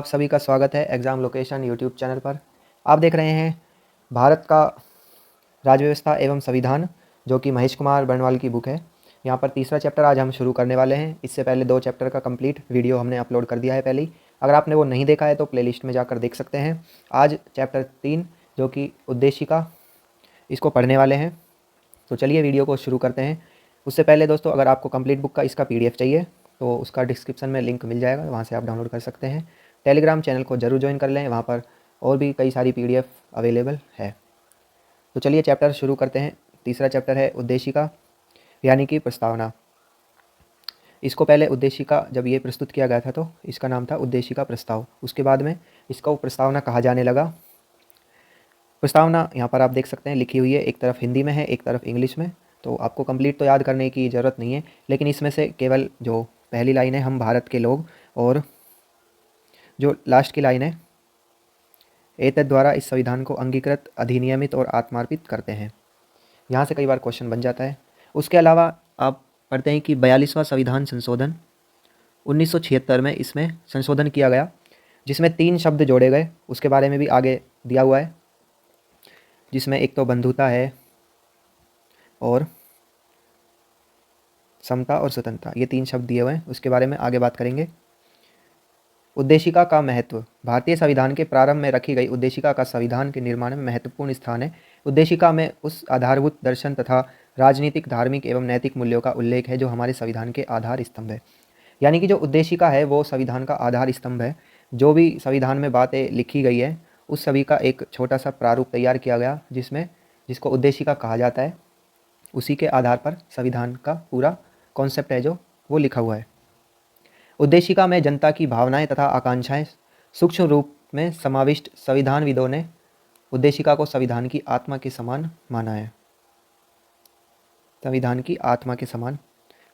आप सभी का स्वागत है एग्ज़ाम लोकेशन यूट्यूब चैनल पर। आप देख रहे हैं भारत का राज्य व्यवस्था एवं संविधान, जो कि महेश कुमार बर्णवाल की बुक है। यहाँ पर तीसरा चैप्टर आज हम शुरू करने वाले हैं। इससे पहले 2 चैप्टर का कंप्लीट वीडियो हमने अपलोड कर दिया है पहले ही। अगर आपने वो नहीं देखा है तो प्लेलिस्ट में जाकर देख सकते हैं। आज चैप्टर 3 जो कि उद्देशिका, इसको पढ़ने वाले हैं। तो चलिए वीडियो को शुरू करते हैं। उससे पहले दोस्तों, अगर आपको कंप्लीट बुक का इसका PDF चाहिए तो उसका डिस्क्रिप्शन में लिंक मिल जाएगा, वहाँ से आप डाउनलोड कर सकते हैं। टेलीग्राम चैनल को ज़रूर ज्वाइन कर लें, वहाँ पर और भी कई सारी PDF अवेलेबल है। तो चलिए चैप्टर शुरू करते हैं। तीसरा चैप्टर है उद्देशिका यानी कि प्रस्तावना। इसको पहले उद्देशिका जब ये प्रस्तुत किया गया था तो इसका नाम था उद्देशिका प्रस्ताव। उसके बाद में इसको प्रस्तावना कहा जाने लगा। प्रस्तावना यहाँ पर आप देख सकते हैं लिखी हुई है, एक तरफ हिंदी में है, एक तरफ इंग्लिश में। तो आपको कंप्लीट तो याद करने की ज़रूरत नहीं है, लेकिन इसमें से केवल जो पहली लाइन है, हम भारत के लोग, और जो लास्ट की लाइन है, एतद् द्वारा इस संविधान को अंगीकृत, अधिनियमित और आत्मार्पित करते हैं। यहाँ से कई बार क्वेश्चन बन जाता है। उसके अलावा आप पढ़ते हैं कि 42वां संविधान संशोधन 1976 में इसमें संशोधन किया गया, जिसमें 3 शब्द जोड़े गए। उसके बारे में भी आगे दिया हुआ है, जिसमें एक तो बंधुता है और समता और स्वतंत्रता, ये 3 शब्द दिए हुए हैं। उसके बारे में आगे बात करेंगे। उद्देशिका का महत्व। भारतीय संविधान के प्रारंभ में रखी गई उद्देशिका का संविधान के निर्माण में महत्वपूर्ण स्थान है। उद्देशिका में उस आधारभूत दर्शन तथा राजनीतिक, धार्मिक एवं नैतिक मूल्यों का उल्लेख है जो हमारे संविधान के आधार स्तंभ है। यानी कि जो उद्देशिका है वो संविधान का आधार स्तंभ है। जो भी संविधान में बातें लिखी गई है उस सभी का एक छोटा सा प्रारूप तैयार किया गया, जिसको उद्देशिका कहा जाता है। उसी के आधार पर संविधान का पूरा कॉन्सेप्ट है जो वो लिखा हुआ है। उद्देशिका में जनता की भावनाएं तथा आकांक्षाएं सूक्ष्म रूप में समाविष्ट संविधानविदों ने उद्देशिका को संविधान की आत्मा के समान माना है। संविधान की आत्मा के समान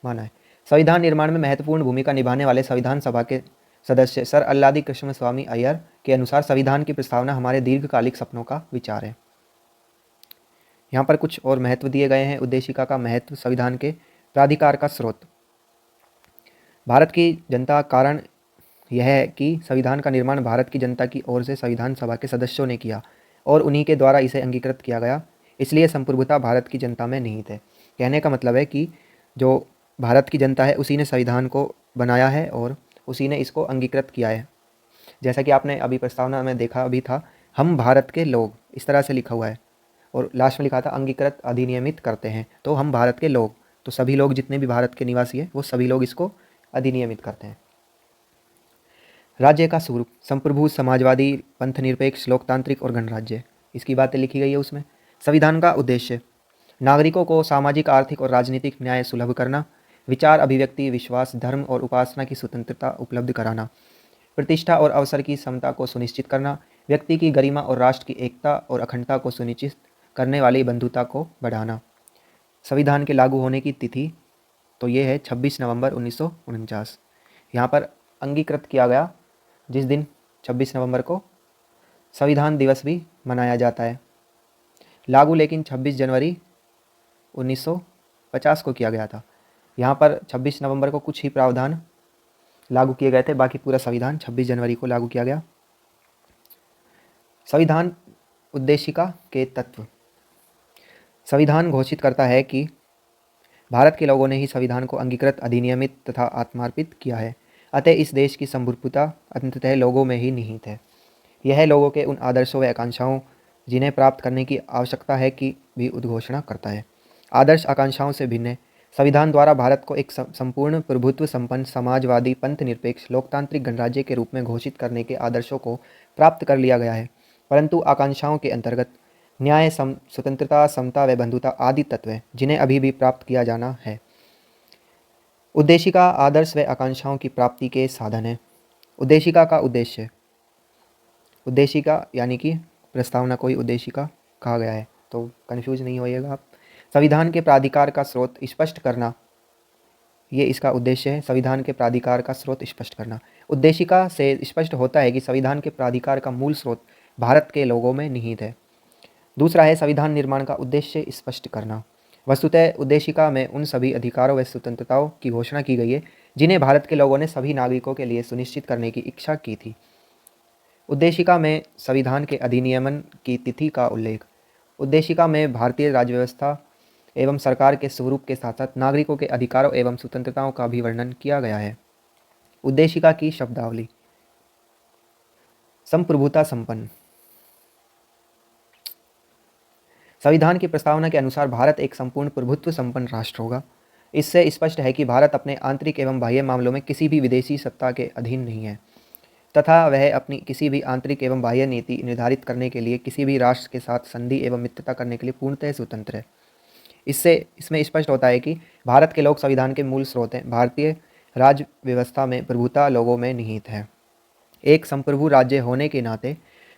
माना है। संविधान निर्माण में महत्वपूर्ण भूमिका निभाने वाले संविधान सभा के सदस्य सर अल्लादी कृष्ण स्वामी अय्यर के अनुसार संविधान की प्रस्तावना हमारे दीर्घकालिक सपनों का विचार है। यहाँ पर कुछ और महत्व दिए गए हैं। उद्देशिका का महत्व। संविधान के प्राधिकार का स्रोत। भारत की जनता, कारण यह है कि संविधान का निर्माण भारत की जनता की ओर से संविधान सभा के सदस्यों ने किया और उन्हीं के द्वारा इसे अंगीकृत किया गया, इसलिए संप्रभुता भारत की जनता में निहित है। कहने का मतलब है कि जो भारत की जनता है उसी ने संविधान को बनाया है और उसी ने इसको अंगीकृत किया है। जैसा कि आपने अभी प्रस्तावना में देखा भी था, हम भारत के लोग, इस तरह से लिखा हुआ है, और लास्ट में लिखा था अंगीकृत, अधिनियमित करते हैं। तो हम भारत के लोग, तो सभी लोग जितने भी भारत के निवासी हैं वो सभी लोग इसको अधिनियमित करते हैं। राज्य का स्वरूप। संप्रभु, समाजवादी, पंथनिरपेक्ष, लोकतांत्रिक और गणराज्य, इसकी बातें लिखी गई है उसमें। संविधान का उद्देश्य। नागरिकों को सामाजिक, आर्थिक और राजनीतिक न्याय सुलभ करना, विचार, अभिव्यक्ति, विश्वास, धर्म और उपासना की स्वतंत्रता उपलब्ध कराना, प्रतिष्ठा और अवसर की समता को सुनिश्चित करना, व्यक्ति की गरिमा और राष्ट्र की एकता और अखंडता को सुनिश्चित करने वाली बंधुता को बढ़ाना। संविधान के लागू होने की तिथि तो ये है 26 नवंबर 1949। यहाँ पर अंगीकृत किया गया जिस दिन 26 नवंबर को संविधान दिवस भी मनाया जाता है। लागू लेकिन 26 जनवरी 1950 को किया गया था। यहाँ पर 26 नवंबर को कुछ ही प्रावधान लागू किए गए थे, बाकी पूरा संविधान 26 जनवरी को लागू किया गया। संविधान उद्देशिका के तत्व। संविधान घोषित करता है कि भारत के लोगों ने ही संविधान को अंगीकृत, अधिनियमित तथा आत्मार्पित किया है, अतः इस देश की संप्रभुता अंततः लोगों में ही निहित है। यह लोगों के उन आदर्शों व आकांक्षाओं जिन्हें प्राप्त करने की आवश्यकता है की भी उद्घोषणा करता है। आदर्श आकांक्षाओं से भिन्न है। संविधान द्वारा भारत को एक संपूर्ण प्रभुत्व संपन्न, समाजवादी, पंथनिरपेक्ष, लोकतांत्रिक गणराज्य के रूप में घोषित करने के आदर्शों को प्राप्त कर लिया गया है, परंतु आकांक्षाओं के अंतर्गत न्याय, स्वतंत्रता, समता व बंधुता आदि तत्व हैं जिन्हें अभी भी प्राप्त किया जाना है। उद्देशिका आदर्श व आकांक्षाओं की प्राप्ति के साधन है। उद्देशिका का उद्देश्य। उद्देशिका यानी कि प्रस्तावना को ही उद्देशिका कहा गया है, तो कन्फ्यूज नहीं होइएगा आप। संविधान के प्राधिकार का स्रोत स्पष्ट करना, ये इसका उद्देश्य है। संविधान के प्राधिकार का स्रोत स्पष्ट करना। उद्देशिका से स्पष्ट होता है कि संविधान के प्राधिकार का मूल स्रोत भारत के लोगों में निहित है। दूसरा है संविधान निर्माण का उद्देश्य स्पष्ट करना। वस्तुतः उद्देशिका में उन सभी अधिकारों व स्वतंत्रताओं की घोषणा की गई है जिन्हें भारत के लोगों ने सभी नागरिकों के लिए सुनिश्चित करने की इच्छा की थी। उद्देशिका में संविधान के अधिनियमन की तिथि का उल्लेख। उद्देशिका में भारतीय राज्य व्यवस्था एवं सरकार के स्वरूप के साथ साथ नागरिकों के अधिकारों एवं स्वतंत्रताओं का भी वर्णन किया गया है। उद्देशिका की शब्दावली। संप्रभुता संपन्न। संविधान की प्रस्तावना के अनुसार भारत एक संपूर्ण प्रभुत्व संपन्न राष्ट्र होगा। इससे स्पष्ट है कि भारत अपने आंतरिक एवं बाह्य मामलों में किसी भी विदेशी सत्ता के अधीन नहीं है तथा वह अपनी किसी भी आंतरिक एवं बाह्य नीति निर्धारित करने के लिए किसी भी राष्ट्र के साथ संधि एवं मित्रता करने के लिए पूर्णतः स्वतंत्र है। इसमें स्पष्ट होता है कि भारत के लोक संविधान के मूल स्रोत हैं। भारतीय राज्य व्यवस्था में प्रभुता लोगों में निहित है। एक संप्रभु राज्य होने के नाते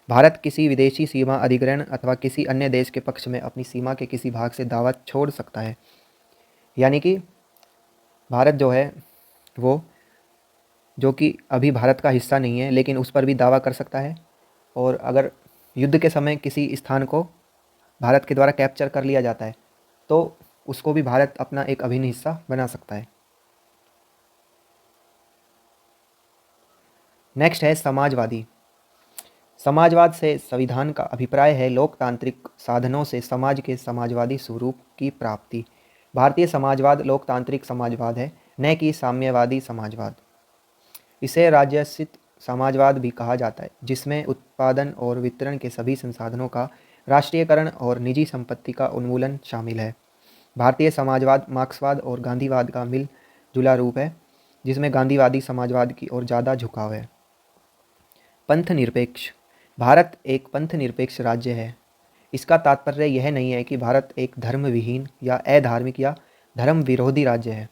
भारत किसी विदेशी सीमा अधिग्रहण अथवा किसी अन्य देश के पक्ष में अपनी सीमा के किसी भाग से दावा छोड़ सकता है। यानी कि भारत जो है वो, जो कि अभी भारत का हिस्सा नहीं है, लेकिन उस पर भी दावा कर सकता है। और अगर युद्ध के समय किसी स्थान को भारत के द्वारा कैप्चर कर लिया जाता है तो उसको भी भारत अपना एक अभिन्न हिस्सा बना सकता है। नेक्स्ट है समाजवादी। समाजवाद से संविधान का अभिप्राय है लोकतांत्रिक साधनों से समाज के समाजवादी स्वरूप की प्राप्ति। भारतीय समाजवाद लोकतांत्रिक समाजवाद है, न कि साम्यवादी समाजवाद। इसे राज्यस्थित समाजवाद भी कहा जाता है, जिसमें उत्पादन और वितरण के सभी संसाधनों का राष्ट्रीयकरण और निजी संपत्ति का उन्मूलन शामिल है। भारतीय समाजवाद मार्क्सवाद और गांधीवाद का मिल जुला रूप है, जिसमें गांधीवादी समाजवाद की ओर ज़्यादा झुकाव है। पंथ निरपेक्ष। भारत एक पंथ निरपेक्ष राज्य है। इसका तात्पर्य यह नहीं है कि भारत एक धर्म विहीन या अधार्मिक या धर्म विरोधी राज्य है।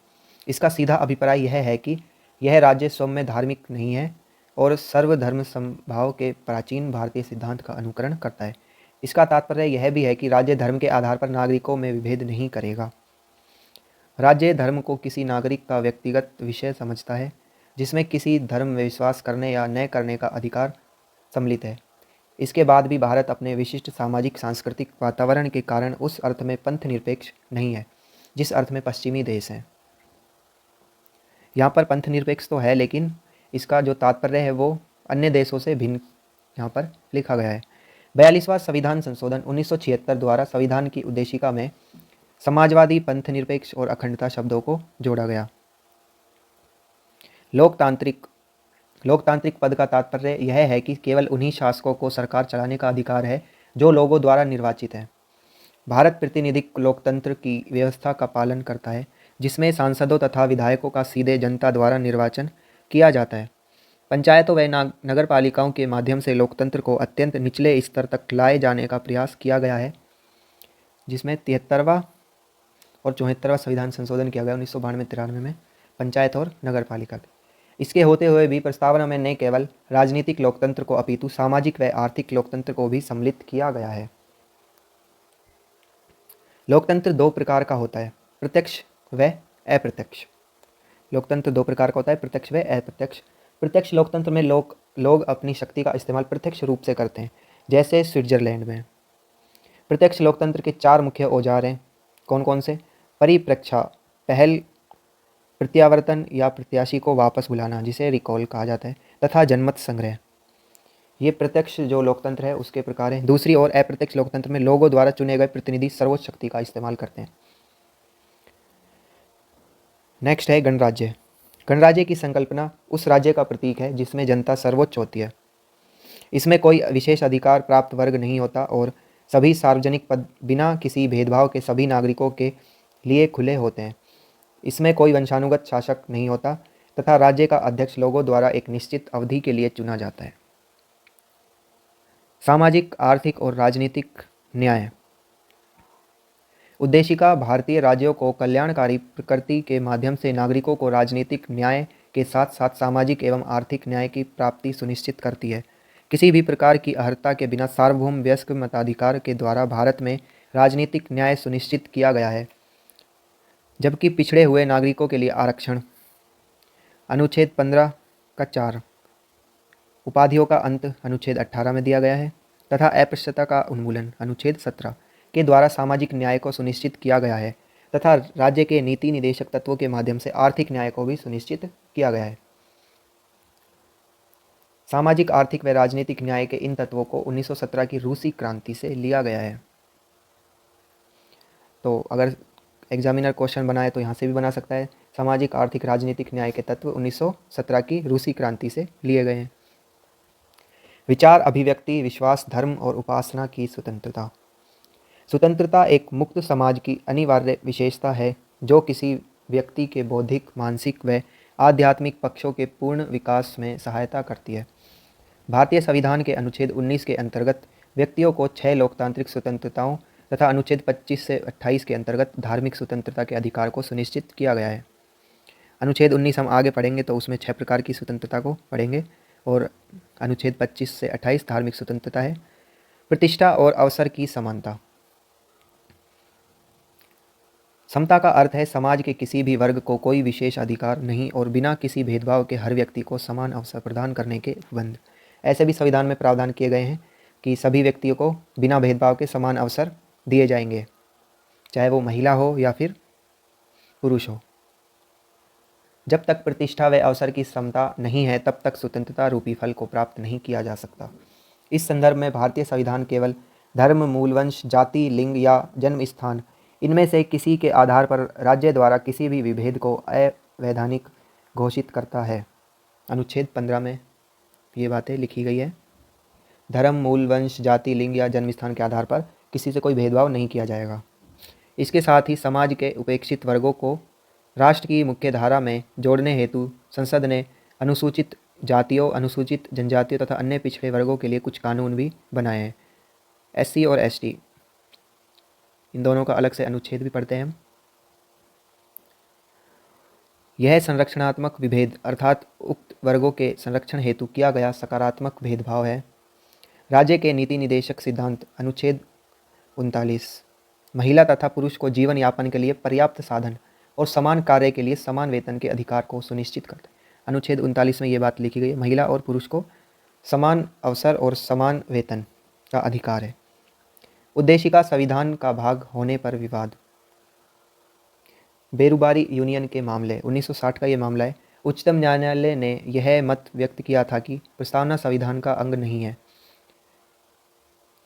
इसका सीधा अभिप्राय यह है कि यह राज्य स्वयं में धार्मिक नहीं है और सर्वधर्म समभाव के प्राचीन भारतीय सिद्धांत का अनुकरण करता है। इसका तात्पर्य यह भी है कि राज्य धर्म के आधार पर नागरिकों में विभेद नहीं करेगा। राज्य धर्म को किसी नागरिक का व्यक्तिगत विषय समझता है, जिसमें किसी धर्म में विश्वास करने या न करने का अधिकार सम्मिलित है। इसके बाद भी भारत अपने विशिष्ट सामाजिक सांस्कृतिक वातावरण के कारण उस अर्थ में पंथ निरपेक्ष नहीं है जिस अर्थ में पश्चिमी देश हैं। यहाँ पर पंथ निरपेक्ष तो है, लेकिन इसका जो तात्पर्य है वो अन्य देशों से भिन्न यहाँ पर लिखा गया है। 42वां संविधान संशोधन 1976 द्वारा संविधान की उद्देशिका में समाजवादी, पंथ निरपेक्ष और अखंडता शब्दों को जोड़ा गया। लोकतांत्रिक पद का तात्पर्य यह है कि केवल उन्हीं शासकों को सरकार चलाने का अधिकार है जो लोगों द्वारा निर्वाचित है। भारत प्रातिनिधिक लोकतंत्र की व्यवस्था का पालन करता है, जिसमें सांसदों तथा विधायकों का सीधे जनता द्वारा निर्वाचन किया जाता है। पंचायतों व नगर पालिकाओं के माध्यम से लोकतंत्र को अत्यंत निचले स्तर तक लाए जाने का प्रयास किया गया है, जिसमें 73वां और 74वां संविधान संशोधन किया गया 1992-93 में पंचायत और नगर पालिका के। इसके होते हुए भी प्रस्तावना में न केवल राजनीतिक लोकतंत्र को अपितु सामाजिक व आर्थिक लोकतंत्र को भी सम्मिलित किया गया है। लोकतंत्र दो प्रकार का होता है, प्रत्यक्ष व अप्रत्यक्ष। लोकतंत्र दो प्रकार का होता है, प्रत्यक्ष व अप्रत्यक्ष। प्रत्यक्ष लोकतंत्र में लोग अपनी शक्ति का इस्तेमाल प्रत्यक्ष रूप से करते हैं, जैसे स्विट्जरलैंड में। प्रत्यक्ष लोकतंत्र के 4 मुख्य औजार हैं। कौन कौन से? परिप्रेक्षा, पहल, प्रत्यावर्तन या प्रत्याशी को वापस बुलाना, जिसे रिकॉल कहा जाता है, तथा जनमत संग्रह। ये प्रत्यक्ष जो लोकतंत्र है उसके प्रकार हैं। दूसरी ओर अप्रत्यक्ष लोकतंत्र में लोगों द्वारा चुने गए प्रतिनिधि सर्वोच्च शक्ति का इस्तेमाल करते हैं। नेक्स्ट है गणराज्य। गणराज्य की संकल्पना उस राज्य का प्रतीक है जिसमें जनता सर्वोच्च होती है। इसमें कोई विशेष अधिकार प्राप्त वर्ग नहीं होता और सभी सार्वजनिक पद बिना किसी भेदभाव के सभी नागरिकों के लिए खुले होते हैं। इसमें कोई वंशानुगत शासक नहीं होता तथा राज्य का अध्यक्ष लोगों द्वारा एक निश्चित अवधि के लिए चुना जाता है। सामाजिक, आर्थिक और राजनीतिक न्याय। उद्देशिका भारतीय राज्यों को कल्याणकारी प्रकृति के माध्यम से नागरिकों को राजनीतिक न्याय के साथ साथ सामाजिक एवं आर्थिक न्याय की प्राप्ति सुनिश्चित करती है। किसी भी प्रकार की अर्हता के बिना सार्वभौम वयस्क मताधिकार के द्वारा भारत में राजनीतिक न्याय सुनिश्चित किया गया है, जबकि पिछड़े हुए नागरिकों के लिए आरक्षण अनुच्छेद 15 का 4, उपाधियों का अंत अनुच्छेद 18 में दिया गया है तथा अस्पृश्यता का उन्मूलन अनुच्छेद 17 के द्वारा सामाजिक न्याय को सुनिश्चित किया गया है तथा राज्य के नीति निदेशक तत्वों के माध्यम से आर्थिक न्याय को भी सुनिश्चित किया गया है। सामाजिक, आर्थिक व राजनीतिक न्याय के इन तत्वों को 1917 की रूसी क्रांति से लिया गया है। तो अगर एग्जामिनर क्वेश्चन बनाए तो यहाँ से भी बना सकता है, सामाजिक, आर्थिक, राजनीतिक न्याय के तत्व 1917 की रूसी क्रांति से लिए गए हैं। विचार, अभिव्यक्ति, विश्वास, धर्म और उपासना की स्वतंत्रता। स्वतंत्रता एक मुक्त समाज की अनिवार्य विशेषता है जो किसी व्यक्ति के बौद्धिक, मानसिक व आध्यात्मिक पक्षों के पूर्ण विकास में सहायता करती है। भारतीय संविधान के अनुच्छेद 19 के अंतर्गत व्यक्तियों को 6 लोकतांत्रिक स्वतंत्रताओं तथा अनुच्छेद 25 से 28 के अंतर्गत धार्मिक स्वतंत्रता के अधिकार को सुनिश्चित किया गया है। अनुच्छेद 19 हम आगे पढ़ेंगे तो उसमें 6 प्रकार की स्वतंत्रता को पढ़ेंगे और अनुच्छेद 25 से 28 धार्मिक स्वतंत्रता है। प्रतिष्ठा और अवसर की समानता। समता का अर्थ है समाज के किसी भी वर्ग को कोई विशेष अधिकार नहीं और बिना किसी भेदभाव के हर व्यक्ति को समान अवसर प्रदान करने के बंद। ऐसे भी संविधान में प्रावधान किए गए हैं कि सभी व्यक्तियों को बिना भेदभाव के समान अवसर दिए जाएंगे, चाहे वो महिला हो या फिर पुरुष हो। जब तक प्रतिष्ठा व अवसर की समता नहीं है तब तक स्वतंत्रता रूपी फल को प्राप्त नहीं किया जा सकता। इस संदर्भ में भारतीय संविधान केवल धर्म, मूल वंश, जाति, लिंग या जन्म स्थान इनमें से किसी के आधार पर राज्य द्वारा किसी भी विभेद को अवैधानिक घोषित करता है। अनुच्छेद 15 में ये बातें लिखी गई है। धर्म, मूल वंश, जाति, लिंग या जन्म स्थान के आधार पर किसी से कोई भेदभाव नहीं किया जाएगा। इसके साथ ही समाज के उपेक्षित वर्गों को राष्ट्र की मुख्य धारा में जोड़ने हेतु संसद ने अनुसूचित जातियों, अनुसूचित जनजातियों तथा अन्य पिछड़े वर्गों के लिए कुछ कानून भी बनाए हैं। एससी और एसटी, इन दोनों का अलग से अनुच्छेद भी पढ़ते हैं हम। यह संरक्षणात्मक विभेद अर्थात उक्त वर्गों के संरक्षण हेतु किया गया सकारात्मक भेदभाव है। राज्य के नीति निदेशक सिद्धांत। अनुच्छेद 39 महिला तथा पुरुष को जीवन यापन के लिए पर्याप्त साधन और समान कार्य के लिए समान वेतन के अधिकार को सुनिश्चित करता है। अनुच्छेद 39 में ये बात लिखी गई है, महिला और पुरुष को समान अवसर और समान वेतन का अधिकार है। उद्देशिका संविधान का भाग होने पर विवाद। बेरुबारी यूनियन के मामले 1960 का ये मामला है। उच्चतम न्यायालय ने यह मत व्यक्त किया था कि प्रस्तावना संविधान का अंग नहीं है।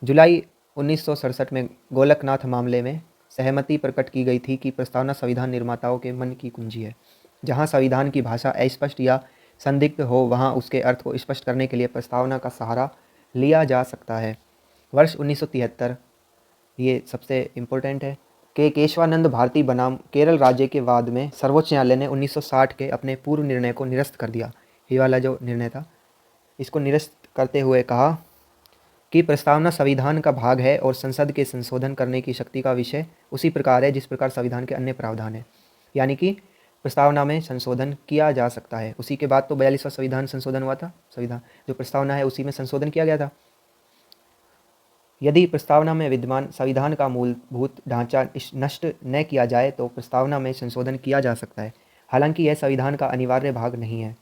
जुलाई 1967 में गोलकनाथ मामले में सहमति प्रकट की गई थी कि प्रस्तावना संविधान निर्माताओं के मन की कुंजी है। जहां संविधान की भाषा अस्पष्ट या संदिग्ध हो वहां उसके अर्थ को स्पष्ट करने के लिए प्रस्तावना का सहारा लिया जा सकता है। वर्ष 1973, ये सबसे इम्पोर्टेंट है, के केशवानंद भारती बनाम केरल राज्य के वाद में सर्वोच्च न्यायालय ने 1960 के अपने पूर्व निर्णय को निरस्त कर दिया। ये वाला जो निर्णय था इसको निरस्त करते हुए कहा कि प्रस्तावना संविधान का भाग है और संसद के संशोधन करने की शक्ति का विषय उसी प्रकार है जिस प्रकार संविधान के अन्य प्रावधान है। यानी कि प्रस्तावना में संशोधन किया जा सकता है। उसी के बाद तो 42वां संविधान संशोधन हुआ था। संविधान जो प्रस्तावना है उसी में संशोधन किया गया था। यदि प्रस्तावना में विद्यमान संविधान का मूलभूत ढांचा नष्ट न किया जाए तो प्रस्तावना में संशोधन किया जा सकता है, हालांकि यह संविधान का अनिवार्य भाग नहीं है।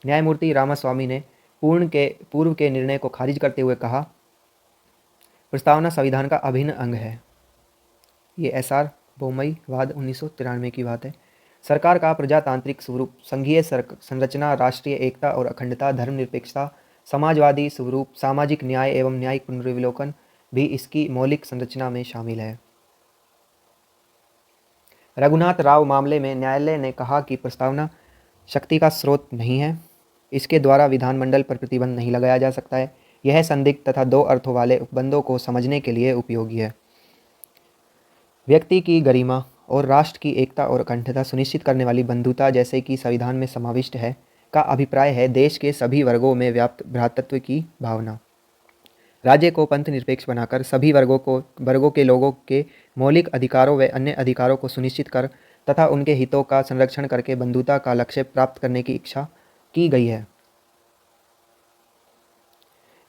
न्यायमूर्ति रामास्वामी ने पूर्व के निर्णय को खारिज करते हुए कहा, प्रस्तावना संविधान का अभिन्न अंग है। ये एसआर बोमई वाद 1993 की बात है। सरकार का प्रजातांत्रिक स्वरूप, संघीय संरचना, राष्ट्रीय एकता और अखंडता, धर्मनिरपेक्षता, समाजवादी स्वरूप, सामाजिक न्याय एवं न्यायिक पुनर्विलोकन भी इसकी मौलिक संरचना में शामिल है। रघुनाथ राव मामले में न्यायालय ने कहा कि प्रस्तावना शक्ति का स्रोत नहीं है, इसके द्वारा विधानमंडल पर प्रतिबंध नहीं लगाया जा सकता है। यह संदिग्ध तथा दो अर्थों वाले उपबंधों को समझने के लिए उपयोगी है। व्यक्ति की गरिमा और राष्ट्र की एकता और अखंडता सुनिश्चित करने वाली बंधुता जैसे कि संविधान में समाविष्ट है का अभिप्राय है देश के सभी वर्गों में व्याप्त भ्रातृत्व की भावना। राज्य को पंथ निरपेक्ष बनाकर सभी वर्गों के लोगों के मौलिक अधिकारों व अन्य अधिकारों को सुनिश्चित कर तथा उनके हितों का संरक्षण करके बंधुता का लक्ष्य प्राप्त करने की इच्छा की गई है।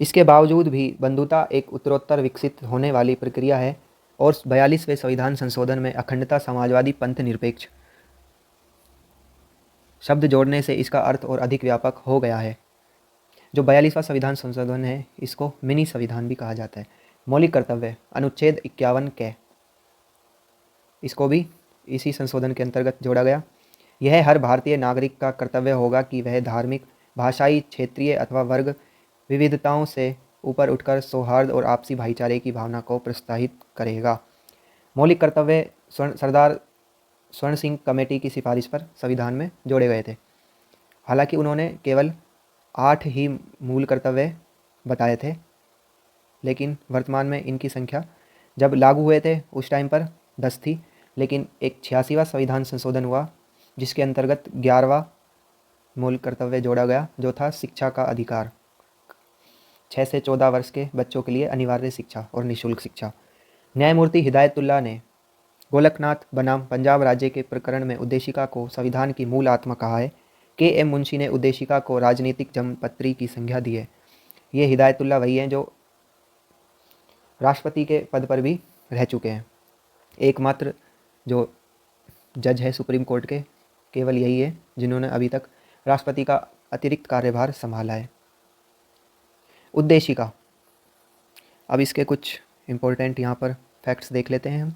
इसके बावजूद भी बंधुता एक उत्तरोत्तर विकसित होने वाली प्रक्रिया है और 42वें संविधान संशोधन में अखंडता, समाजवादी, पंथ निरपेक्ष शब्द जोड़ने से इसका अर्थ और अधिक व्यापक हो गया है। जो 42वां संविधान संशोधन है इसको मिनी संविधान भी कहा जाता है। मौलिक कर्तव्य अनुच्छेद 51 के इसको भी इसी संशोधन के अंतर्गत जोड़ा गया। यह हर भारतीय नागरिक का कर्तव्य होगा कि वह धार्मिक, भाषाई, क्षेत्रीय अथवा वर्ग विविधताओं से ऊपर उठकर सौहार्द और आपसी भाईचारे की भावना को प्रोत्साहित करेगा। मौलिक कर्तव्य सरदार स्वर्ण सिंह कमेटी की सिफारिश पर संविधान में जोड़े गए थे। हालांकि उन्होंने केवल 8 ही मूल कर्तव्य बताए थे, लेकिन वर्तमान में इनकी संख्या जब लागू हुए थे उस टाइम पर 10 थी, लेकिन एक 86वां संविधान संशोधन हुआ जिसके अंतर्गत 11वां मूल कर्तव्य जोड़ा गया, जो था शिक्षा का अधिकार। 6 से 14 वर्ष के बच्चों के लिए अनिवार्य शिक्षा और निःशुल्क शिक्षा। न्यायमूर्ति हिदायतुल्लाह ने गोलकनाथ बनाम पंजाब राज्य के प्रकरण में उद्देशिका को संविधान की मूल आत्मा कहा है। के.एम. मुंशी ने उद्देशिका को राजनीतिक जन्मपत्री की संज्ञा दी है। ये हिदायतुल्लाह वही हैं जो राष्ट्रपति के पद पर भी रह चुके हैं। एकमात्र जो जज है सुप्रीम कोर्ट के, केवल यही है जिन्होंने अभी तक राष्ट्रपति का अतिरिक्त कार्यभार संभाला है। उद्देशिका, अब इसके कुछ इम्पोर्टेंट यहाँ पर फैक्ट्स देख लेते हैं हम।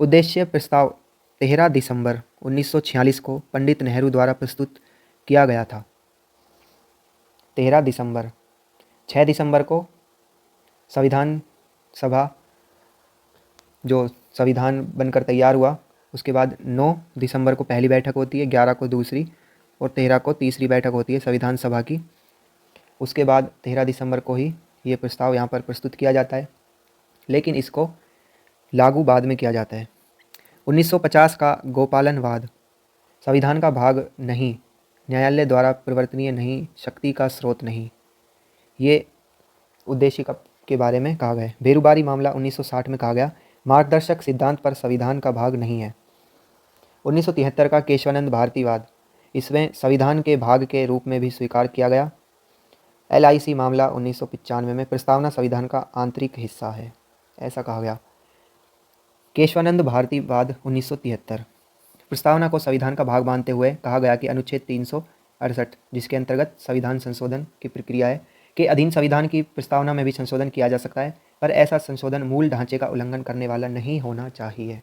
उद्देश्य प्रस्ताव 13 दिसंबर 1946 को पंडित नेहरू द्वारा प्रस्तुत किया गया था। 13 दिसंबर, 6 दिसंबर को संविधान सभा जो संविधान बनकर तैयार हुआ, उसके बाद 9 दिसंबर को पहली बैठक होती है, 11 को दूसरी और 13 को तीसरी बैठक होती है संविधान सभा की। उसके बाद 13 दिसंबर को ही ये प्रस्ताव यहाँ पर प्रस्तुत किया जाता है, लेकिन इसको लागू बाद में किया जाता है। 1950 का गोपालनवाद, संविधान का भाग नहीं, न्यायालय द्वारा परिवर्तनीय नहीं, शक्ति का स्रोत नहीं, ये उद्देशिका के बारे में कहा गया है। बेरुबारी मामला 1960 में कहा गया, मार्गदर्शक सिद्धांत पर संविधान का भाग नहीं है। 1973 का केशवानंद भारतीवाद, इसमें संविधान के भाग के रूप में भी स्वीकार किया गया। LIC मामला 1995 में प्रस्तावना संविधान का आंतरिक हिस्सा है, ऐसा कहा गया। केशवानंद भारतीवाद 1973, प्रस्तावना को संविधान का भाग मानते हुए कहा गया कि अनुच्छेद 368 जिसके अंतर्गत संविधान संशोधन की प्रक्रिया है के अधीन संविधान की प्रस्तावना में भी संशोधन किया जा सकता है, पर ऐसा संशोधन मूल ढांचे का उल्लंघन करने वाला नहीं होना चाहिए।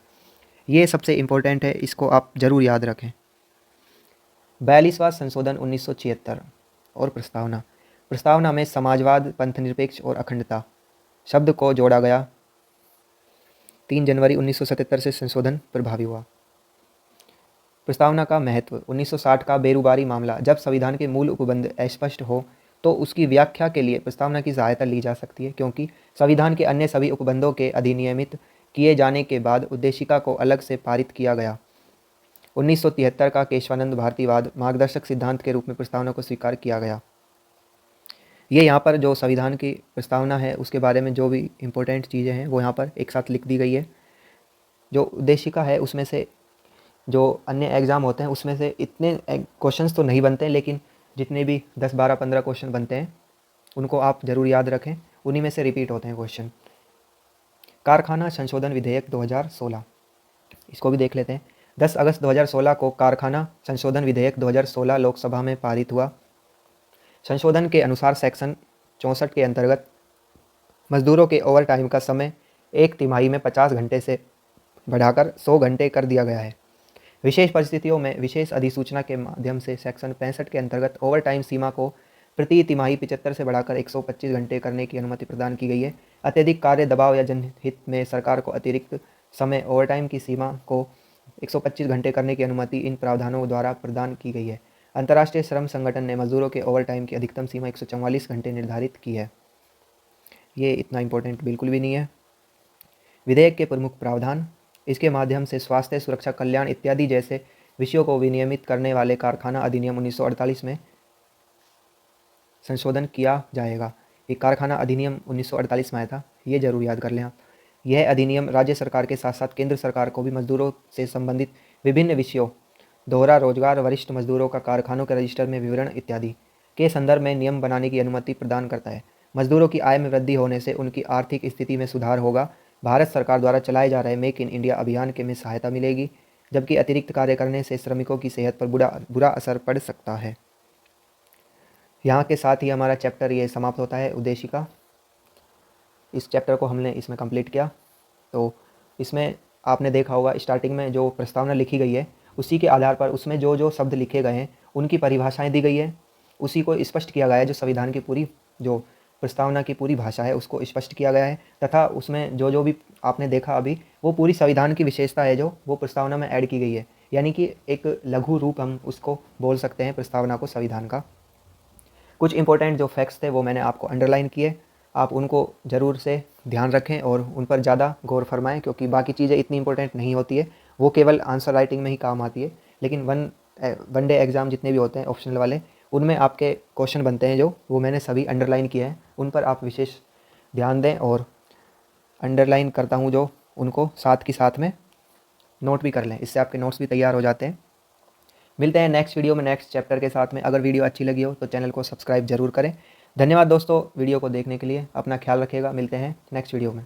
ये सबसे इम्पोर्टेंट है, इसको आप ज़रूर याद रखें। 42वां संशोधन 1976 और प्रस्तावना में समाजवाद, पंथनिरपेक्ष और अखंडता शब्द को जोड़ा गया। 3 जनवरी 1977 से संशोधन प्रभावी हुआ। प्रस्तावना का महत्व, 1960 का बेरुबारी मामला, जब संविधान के मूल उपबंध अस्पष्ट हो तो उसकी व्याख्या के लिए प्रस्तावना की सहायता ली जा सकती है, क्योंकि संविधान के अन्य सभी उपबंधों के अधिनियमित किए जाने के बाद उद्देशिका को अलग से पारित किया गया। 1973 का केशवानंद भारतीवाद, मार्गदर्शक सिद्धांत के रूप में प्रस्तावना को स्वीकार किया गया। ये यहाँ पर जो संविधान की प्रस्तावना है उसके बारे में जो भी इम्पोर्टेंट चीज़ें हैं वो यहाँ पर एक साथ लिख दी गई है। जो उद्देशिका है उसमें से जो अन्य एग्ज़ाम होते हैं उसमें से इतने क्वेश्चंस तो नहीं बनते हैं, लेकिन जितने भी 10, 12, 15 क्वेश्चन बनते हैं उनको आप ज़रूर याद रखें, उन्हीं में से रिपीट होते हैं क्वेश्चन। कारखाना संशोधन विधेयक 2016, इसको भी देख लेते हैं। 10 अगस्त 2016 को कारखाना संशोधन विधेयक 2016 लोकसभा में पारित हुआ। संशोधन के अनुसार सेक्शन 64 के अंतर्गत मजदूरों के ओवर टाइम का समय 1 तिमाही में 50 घंटे से बढ़ाकर 100 घंटे कर दिया गया है। विशेष परिस्थितियों में विशेष अधिसूचना के माध्यम से सेक्शन 65 के अंतर्गत ओवर टाइम सीमा को प्रति तिमाही 75 से बढ़ाकर 125 घंटे करने की अनुमति प्रदान की गई है। अत्यधिक कार्य दबाव या जनहित में सरकार को अतिरिक्त समय ओवर टाइम की सीमा को 125 घंटे करने की अनुमति इन प्रावधानों द्वारा प्रदान की गई है। अंतर्राष्ट्रीय श्रम संगठन ने मजदूरों के ओवर टाइम की अधिकतम सीमा 144 घंटे निर्धारित की है। ये इतना इम्पोर्टेंट बिल्कुल भी नहीं है। विधेयक के प्रमुख प्रावधान, इसके माध्यम से स्वास्थ्य, सुरक्षा, कल्याण इत्यादि जैसे विषयों को विनियमित करने वाले कारखाना अधिनियम 1948 में संशोधन किया जाएगा। ये कारखाना अधिनियम 1948 में आया था, ये जरूर याद कर लें आप। यह अधिनियम राज्य सरकार के साथ साथ केंद्र सरकार को भी मजदूरों से संबंधित विभिन्न विषयों, दोहरा रोजगार, वरिष्ठ मजदूरों का कारखानों के रजिस्टर में विवरण इत्यादि के संदर्भ में नियम बनाने की अनुमति प्रदान करता है। मजदूरों की आय में वृद्धि होने से उनकी आर्थिक स्थिति में सुधार होगा। भारत सरकार द्वारा चलाए जा रहे मेक इन इंडिया अभियान के में सहायता मिलेगी, जबकि अतिरिक्त कार्य करने से श्रमिकों की सेहत पर बुरा असर पड़ सकता है। यहाँ के साथ ही हमारा चैप्टर ये समाप्त होता है, उद्देशिका। इस चैप्टर को हमने इसमें कंप्लीट किया। तो इसमें आपने देखा होगा स्टार्टिंग में जो प्रस्तावना लिखी गई है उसी के आधार पर उसमें जो जो शब्द लिखे गए हैं उनकी परिभाषाएं दी गई है, उसी को स्पष्ट किया गया है जो संविधान की पूरी जो प्रस्तावना की पूरी भाषा है उसको स्पष्ट किया गया है, तथा उसमें जो जो भी आपने देखा अभी वो पूरी संविधान की विशेषता है जो वो प्रस्तावना में ऐड की गई है। यानी कि एक लघु रूप हम उसको बोल सकते हैं प्रस्तावना को संविधान का। कुछ इंपॉर्टेंट जो फैक्ट्स थे वो मैंने आपको अंडरलाइन किए, आप उनको ज़रूर से ध्यान रखें और उन पर ज़्यादा गौर फरमाएं, क्योंकि बाकी चीज़ें इतनी इंपॉर्टेंट नहीं होती है, वो केवल आंसर राइटिंग में ही काम आती है। लेकिन वन डे एग्ज़ाम जितने भी होते हैं ऑप्शनल वाले, उनमें आपके क्वेश्चन बनते हैं जो वो मैंने सभी अंडरलाइन किए हैं, उन पर आप विशेष ध्यान दें। और अंडरलाइन करता हूँ जो उनको साथ के साथ में नोट भी कर लें, इससे आपके नोट्स भी तैयार हो जाते हैं। मिलते हैं नेक्स्ट वीडियो में नेक्स्ट चैप्टर के साथ में। अगर वीडियो अच्छी लगी हो तो चैनल को सब्सक्राइब जरूर करें। धन्यवाद दोस्तों वीडियो को देखने के लिए, अपना ख्याल रखिएगा। मिलते हैं नेक्स्ट वीडियो में।